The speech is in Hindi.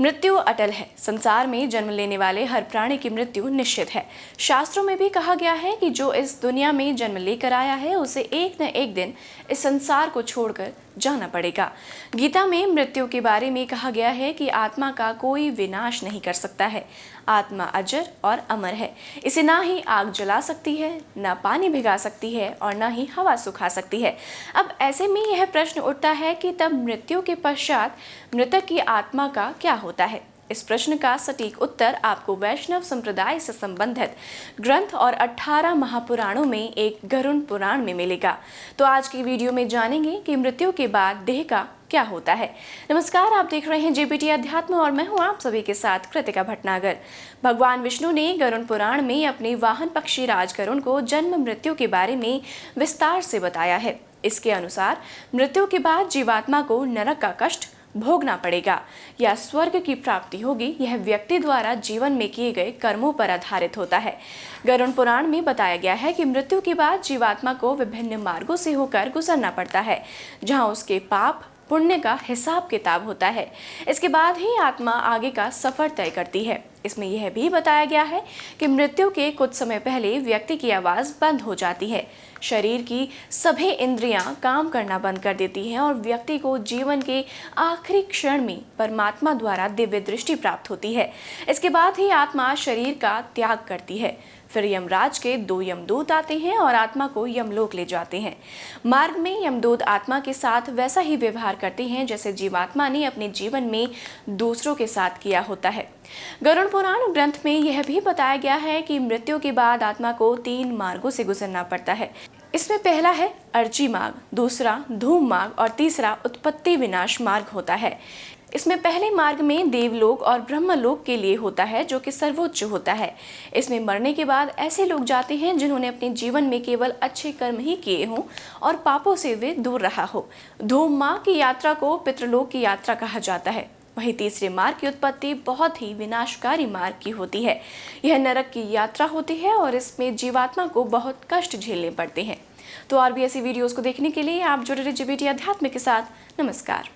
मृत्यु अटल है। संसार में जन्म लेने वाले हर प्राणी की मृत्यु निश्चित है। शास्त्रों में भी कहा गया है कि जो इस दुनिया में जन्म लेकर आया है उसे एक न एक दिन इस संसार को छोड़कर जाना पड़ेगा। गीता में मृत्यु के बारे में कहा गया है कि आत्मा का कोई विनाश नहीं कर सकता है। आत्मा अजर और अमर है। इसे ना ही आग जला सकती है, ना पानी भिगा सकती है और ना ही हवा सुखा सकती है। अब ऐसे में यह प्रश्न उठता है कि तब मृत्यु के पश्चात मृतक की आत्मा का क्या होता है। इस प्रश्न का सटीक उत्तर आपको वैष्णव संप्रदाय से संबंधित ग्रंथ और 18 महापुराणों में एक गरुड़ पुराण में मिलेगा। तो आज की वीडियो में जानेंगे कि मृत्यु के बाद देह का क्या होता है। नमस्कार, आप देख रहे हैं जेबीटी अध्यात्म और मैं हूं आप सभी के साथ कृतिका भटनागर। भगवान विष्णु ने गरुड़ पुराण में अपने वाहन पक्षी राज गरुड़ को जन्म मृत्यु के बारे में विस्तार से बताया है। इसके अनुसार मृत्यु के बाद जीवात्मा को नरक का कष्ट भोगना पड़ेगा या स्वर्ग की प्राप्ति होगी। यह व्यक्ति द्वारा जीवन में किए गए कर्मों पर आधारित होता है। गरुड़ पुराण में बताया गया है कि मृत्यु के बाद जीवात्मा को विभिन्न मार्गों से होकर गुजरना पड़ता है, जहां उसके पाप पुण्य का हिसाब किताब होता है। इसके बाद ही आत्मा आगे का सफर तय करती है। इसमें यह भी बताया गया है कि मृत्यु के कुछ समय पहले व्यक्ति की आवाज़ बंद हो जाती है, शरीर की सभी इंद्रियां काम करना बंद कर देती हैं और व्यक्ति को जीवन के आखिरी क्षण में परमात्मा द्वारा दिव्य दृष्टि प्राप्त होती है। इसके बाद ही आत्मा शरीर का त्याग करती है। फिर यमराज के 2 यमदूत आते हैं और आत्मा को यमलोक ले जाते हैं। मार्ग में यमदूत आत्मा के साथ वैसा ही व्यवहार करते हैं जैसे जीवात्मा ने अपने जीवन में दूसरों के साथ किया होता है। गरुड़ पुराण ग्रंथ में यह भी बताया गया है कि मृत्यु के बाद आत्मा को 3 मार्गों से गुजरना पड़ता है। इसमें पहला है अर्ची मार्ग, दूसरा धूम मार्ग और तीसरा उत्पत्ति विनाश मार्ग होता है। इसमें पहले मार्ग में देवलोक और ब्रह्मलोक के लिए होता है, जो कि सर्वोच्च होता है। इसमें मरने के बाद ऐसे लोग जाते हैं जिन्होंने अपने जीवन में केवल अच्छे कर्म ही किए हों और पापों से वे दूर रहा हो। धूम मार्ग की यात्रा को पितृलोक की यात्रा कहा जाता है। वहीं तीसरे मार्ग की उत्पत्ति बहुत ही विनाशकारी मार्ग की होती है। यह नरक की यात्रा होती है और इसमें जीवात्मा को बहुत कष्ट झेलने पड़ते हैं। तो और भी ऐसी वीडियोस को देखने के लिए आप जुड़े रहिए जेबीटी अध्यात्म के साथ। नमस्कार।